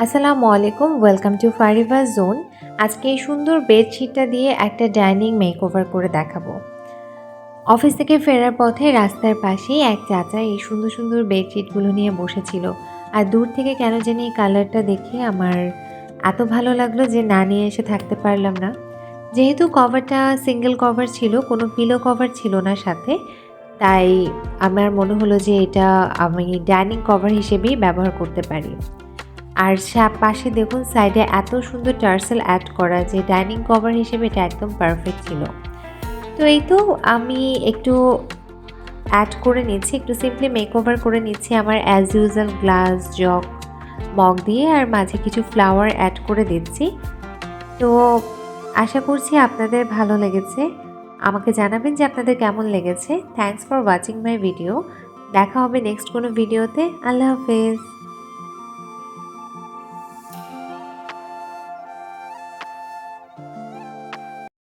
আসসালামু আলাইকুম, welcome to Fariba zone. আজকে এই সুন্দর বেডশিটটা দিয়ে একটা ডাইনিং মেকওভার করে দেখাবো। অফিস থেকে ফেরার পথে রাস্তার পাশেই এক চাচা এই সুন্দর সুন্দর বেডশিটগুলো নিয়ে বসেছিল। আর দূর থেকে কেন জানি এই কালারটা দেখে আমার এত ভালো লাগলো যে না নিয়ে এসে থাকতে পারলাম না। যেহেতু কভারটা সিঙ্গেল কভার ছিল, কোনো পিলো কভার ছিল না সাথে, তাই আমার মনে হলো যে এটা আমি ডাইনিং কভার হিসেবেই ব্যবহার করতে পারি। আর পাশে দেখুন সাইডে এত সুন্দর টার্সেল অ্যাড করা যে ডাইনিং কভার হিসেবে এটা একদম পারফেক্ট ছিল। তো এই তো আমি একটু অ্যাড করে নিচ্ছি, একটু সিম্পলি মেকওভার করে নিচ্ছি আমার as usual glass jug mug দিয়ে, আর মাঝে কিছু ফ্লাওয়ার অ্যাড করে দিচ্ছি। তো আশা করছি আপনাদের ভালো লেগেছে। আমাকে জানাবেন যে আপনাদের কেমন লেগেছে। Thanks for watching my video. দেখা হবে নেক্সট কোনো ভিডিওতে। আল্লাহ হাফেজ।